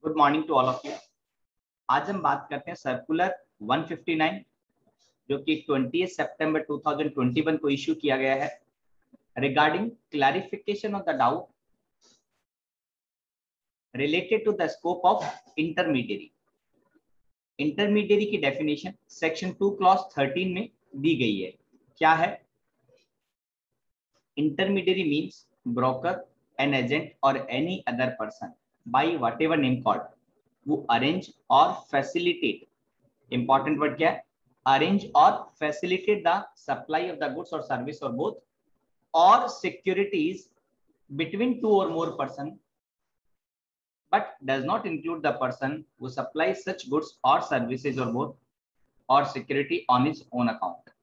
Good morning to all of you. आज हम बात करते हैं सर्कुलर 159 जो कि 20 सितंबर 2021 को इश्यू किया गया है regarding clarification of the doubt related to the scope of intermediary. Intermediary की डेफिनेशन सेक्शन 2 क्लॉज 13 में दी गई है। क्या है? Intermediary means broker, an agent और any other person by whatever name called who arrange or facilitate, important word क्या है, arrange or facilitate the supply of the goods or service or both or securities between two or more person but does not include the person who supplies such goods or services or both or security on his own account।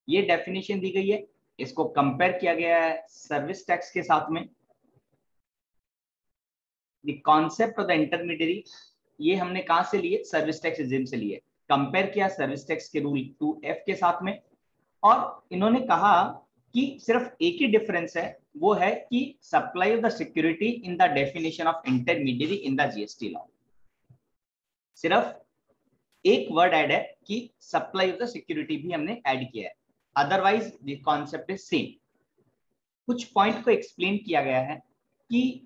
ये definition दी गई है, इसको compare किया गया है service tax के साथ में। The concept of the intermediary ये हमने कहां से लिए? सर्विस टैक्स रिजिम से लिए। कंपेयर किया सर्विस टैक्स के रूल 2F के साथ में और इन्होंने कहा कि सिर्फ एक ही डिफरेंस है, वो है कि supply of the security in the definition of intermediary in the GST law. सिर्फ एक वर्ड ऐड है कि सप्लाई ऑफ द सिक्योरिटी भी हमने ऐड किया है, otherwise the concept is same. कुछ पॉइंट को एक्सप्लेन किया गया है कि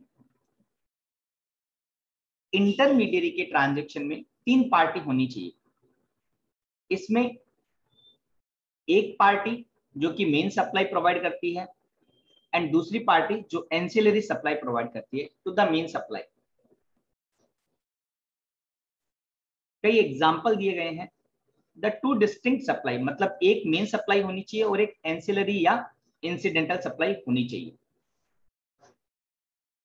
इंटरमीडिएरी के ट्रांजैक्शन में 3 पार्टी होनी चाहिए। इसमें एक पार्टी जो कि मेन सप्लाई प्रोवाइड करती है एंड दूसरी पार्टी जो एंसिलरी सप्लाई प्रोवाइड करती है टू द मेन सप्लाई। कई एग्जांपल दिए गए हैं। द टू डिस्टिंक्ट सप्लाई मतलब एक मेन सप्लाई होनी चाहिए और एक एंसिलरी या इंसिडेंटल सप्लाई होनी चाहिए।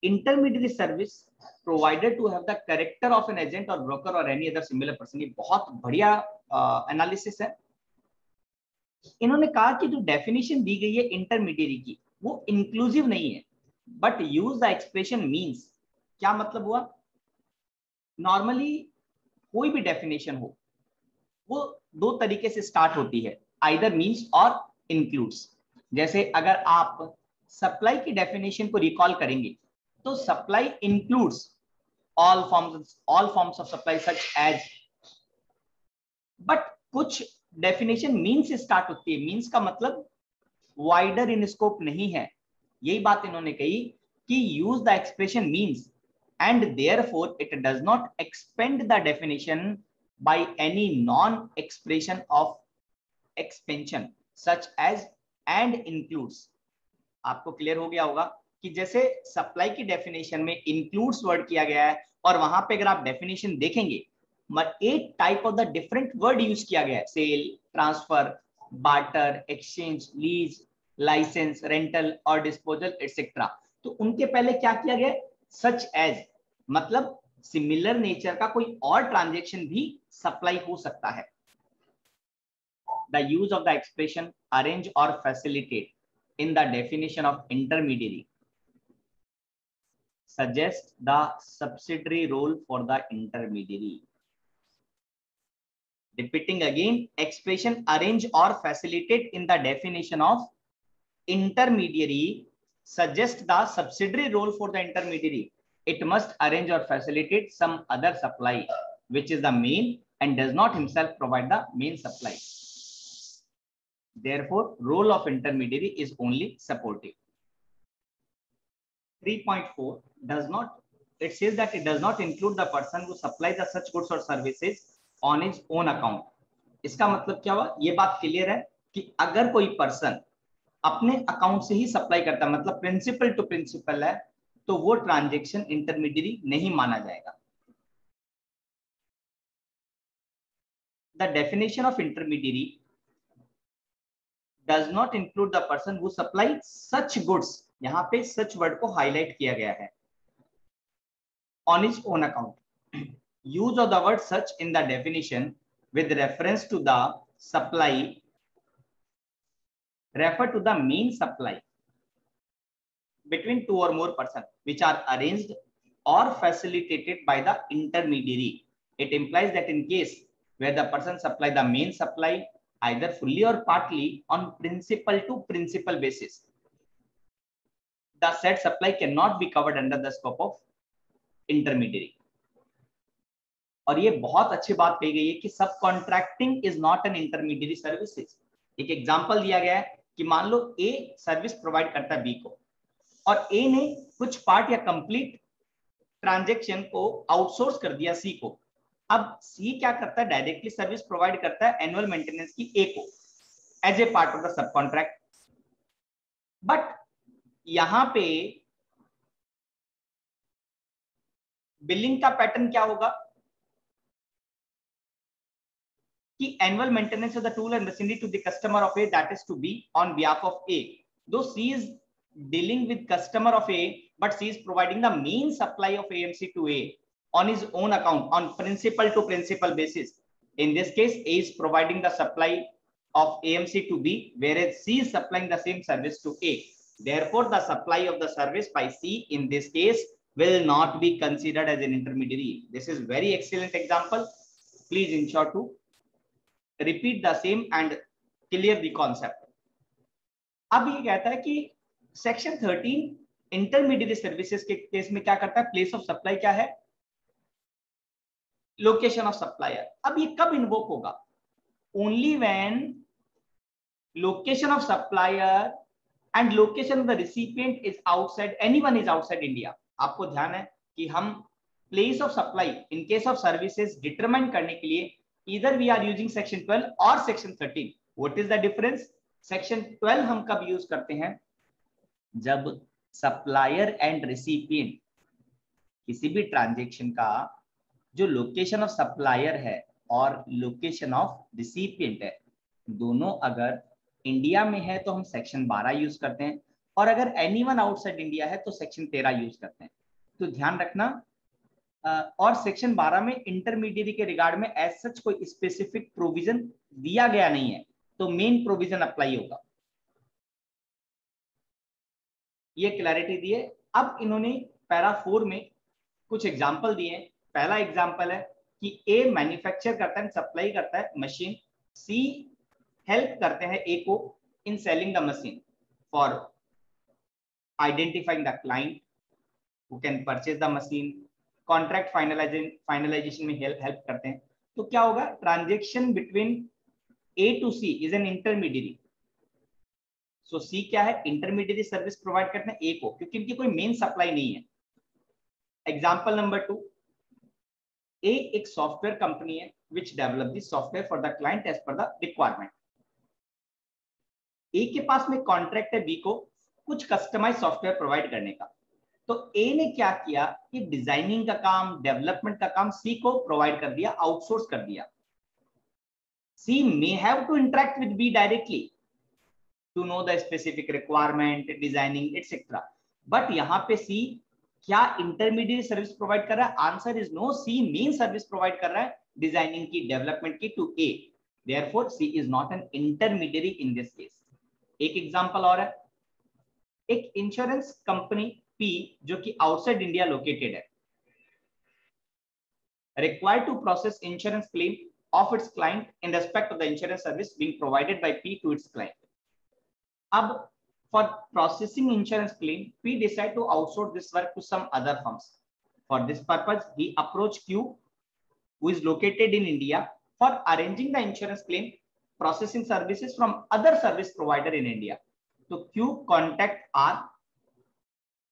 Intermediary service provided to have the character of an agent or broker or any other similar person। ये बहुत बढ़िया एनालिसिस है। इन्होंने कहा कि जो डेफिनेशन दी गई है इंटरमीडिएरी की वो इंक्लूसिव नहीं है, but use the expression means. क्या मतलब हुआ? नॉर्मली कोई भी डेफिनेशन हो वो 2 तरीके से स्टार्ट होती है, आइदर मींस और इंक्लूड्स। जैसे अगर आप सप्लाई की डेफिनेशन को रिकॉल करेंगे तो supply includes all forms of supply such as, but कुछ डेफिनेशन मीन से स्टार्ट होती है। मीन्स का मतलब वाइडर इन स्कोप नहीं है। यही बात इन्होंने कही कि use the expression means and therefore it does not expand the definition by any non expression of expansion such as and includes. आपको क्लियर हो गया होगा कि जैसे सप्लाई की डेफिनेशन में इंक्लूड्स वर्ड किया गया है और वहां पे अगर आप डेफिनेशन देखेंगे 8 type of the different word use किया गया है, sale, transfer, barter, exchange, lease, licence, rental और डिस्पोजल एटसेट्रा। तो उनके पहले क्या किया गया? सच एज मतलब सिमिलर नेचर का कोई और ट्रांजैक्शन भी सप्लाई हो सकता है। The use of the expression arrange और facilitate in the definition of intermediary suggest the subsidiary role for the intermediary. Repeating again, expression arrange or facilitate in the definition of intermediary suggest the subsidiary role for the intermediary. It must arrange or facilitate some other supply which is the main and does not himself provide the main supply. Therefore, role of intermediary is only supportive. 3.4 does not, it says that it does not include the person who supplies the such goods or services on his own account. इसका मतलब क्या हुआ? ये बात clear है कि अगर कोई पर्सन अपने अकाउंट से ही सप्लाई करता है, मतलब प्रिंसिपल टू प्रिंसिपल है, तो वो ट्रांजैक्शन इंटरमीडिएरी नहीं माना जाएगा। The definition of intermediary does not include the person who supplies such goods। यहां पे such वर्ड को हाईलाइट किया गया है। on his own account। use of the word such in the definition with reference to the supply refer to the main supply between 2 or more person which are arranged or facilitated by the intermediary। it implies that in case where the person supply the main supply either fully or partly on principal to principal basis, the said supply cannot be covered under the scope of intermediary। और ये बहुत अच्छी बात कही गई है कि सब contracting is not an intermediate services. एक एग्जांपल दिया गया है कि मान लो ए सर्विस प्रोवाइड करता है बी को, और ए ने कुछ पार्ट या कंप्लीट ट्रांजैक्शन को आउटसोर्स कर दिया सी को। अब सी क्या करता है, डायरेक्टली सर्विस प्रोवाइड करता है एनुअल मेंटेनेंस की ए को as a part of the sub contract. But यहां पे बिलिंग का पैटर्न क्या होगा कि annual maintenance of the tool and machinery to the customer of A, that is to B, on behalf of A. Though C is dealing with customer of A, but C is providing the main supply of AMC to A on his own account on principal to principal basis. In this case, A is providing the supply of AMC to B, whereas C is supplying the same service to A. Therefore, the supply of the service by C in this case will not be considered as an intermediary. This is very excellent example. Please ensure to repeat the same and clear the concept. अब ये कहता है कि section 13 intermediate services के case में क्या करता है, प्लेस ऑफ सप्लाई क्या है, लोकेशन ऑफ सप्लायर। अब ये कब इन्वोक होगा, only when location of supplier and location of the recipient is outside, anyone is outside India. आपको ध्यान है कि हम place of supply in case of services determine करने के लिए either we are using section 12 or section 13. What is the difference? section 12 हम कब यूज करते हैं, जब सप्लायर एंड रिसिपिएंट किसी भी ट्रांजैक्शन का जो लोकेशन ऑफ सप्लायर है और लोकेशन ऑफ रिसिपिएंट है, दोनों अगर इंडिया में है तो हम सेक्शन 12 यूज करते हैं, और अगर एनीवन आउटसाइड इंडिया है तो सेक्शन 13 यूज करते हैं। तो ध्यान रखना। और सेक्शन 12 में इंटरमीडिएट के रिगार्ड में एज सच कोई स्पेसिफिक प्रोविजन दिया गया नहीं है, तो मेन प्रोविजन अप्लाई होगा। ये क्लैरिटी दिए। अब इन्होंने पैरा 4 में कुछ एग्जांपल दिए हैं। पहला एग्जांपल है कि ए मैन्युफैक्चर करता है, सप्लाई करता है मशीन, सी हेल्प करते हैं ए को in selling the machine for identifying the client who can purchase the machine, contract finalization में हेल्प करते हैं। तो क्या होगा, transaction between A to C is an intermediate. So C क्या है, इंटरमीडिएट सर्विस प्रोवाइड करते हैं ए को, क्योंकि इनकी कोई मेन सप्लाई नहीं है। एग्जांपल नंबर 2, ए एक सॉफ्टवेयर कंपनी है which develop this software for the client as per the requirement. A के पास में कॉन्ट्रैक्ट है बी को कुछ कस्टमाइज सॉफ्टवेयर प्रोवाइड करने का। तो ए ने क्या किया कि डिजाइनिंग का काम, डेवलपमेंट का काम सी को प्रोवाइड कर दिया, आउटसोर्स कर दिया। C may have to interact with B directly to know the specific requirement, designing etcetera, but यहां पे सी क्या इंटरमीडिएट सर्विस प्रोवाइड कर रहा है? Answer is no, C main service provide कर रहा है डिजाइनिंग की, डेवलपमेंट की to A. Therefore C is not an intermediate in this case. एक एग्जांपल और है, एक इंश्योरेंस कंपनी P जो कि आउटसाइड इंडिया लोकेटेड है, required to process insurance claim of its client in respect of the insurance service being provided by P to its client. अब for processing insurance claim, P decide to outsource this work to some other firms. For this purpose, he approached Q, who is located in India, for arranging the insurance claim processing services from other service provider in India. So Q contact R,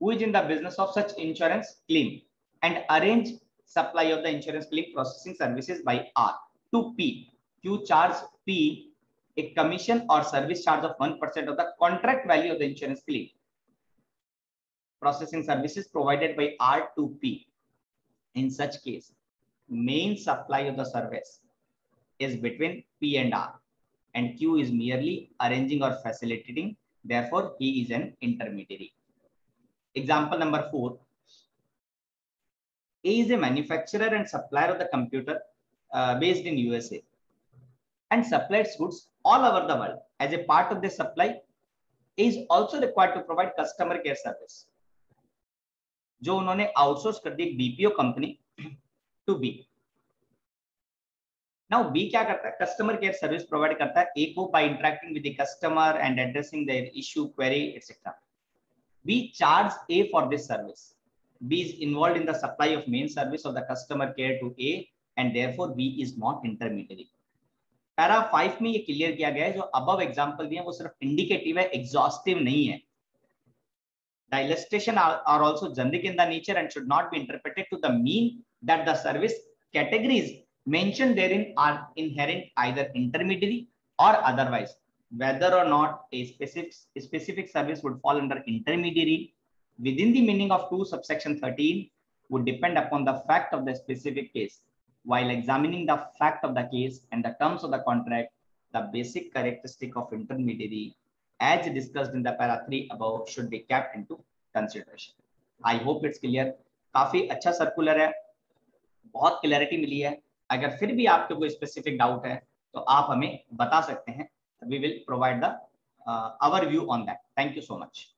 who is in the business of such insurance claim, and arrange supply of the insurance claim processing services by R to P. Q charge P a commission or service charge of 1% of the contract value of the insurance claim processing services provided by R to P. In such case, main supply of the service is between P and R, and Q is merely arranging or facilitating. Therefore, he is an intermediary. Example number 4. A is a manufacturer and supplier of the computer based in USA and supplies goods all over the world. As a part of the supply, A is also required to provide customer care service, जो उन्होंने outsource कर दी BPO company to B. Now B क्या करता है, customer care service provide करता है A को by interacting with the customer and addressing their issue, query etcetera. B charge A for this service. B is involved in the supply of main service of the customer care to A and therefore V is not intermediary. Para 5 में ये clear किया गया है, जो above example दिए वो सिर्फ indicative है, एग्जॉस्टिव नहीं है. The illustration are also generic in the nature and should not be interpreted to the mean that the service categories mentioned therein are inherent either intermediary or otherwise. Whether or not a specific service would fall under intermediary within the meaning of 2 subsection 13 would depend upon the fact of the specific case. While examining the fact of the case and the terms of the contract, the basic characteristic of intermediary as discussed in the para 3 above should be kept into consideration. I hope it's clear. काफी अच्छा circular है, बहुत clarity मिली है. अगर फिर भी आपको कोई स्पेसिफिक डाउट है तो आप हमें बता सकते हैं. We will provide the our view on that. Thank you so much.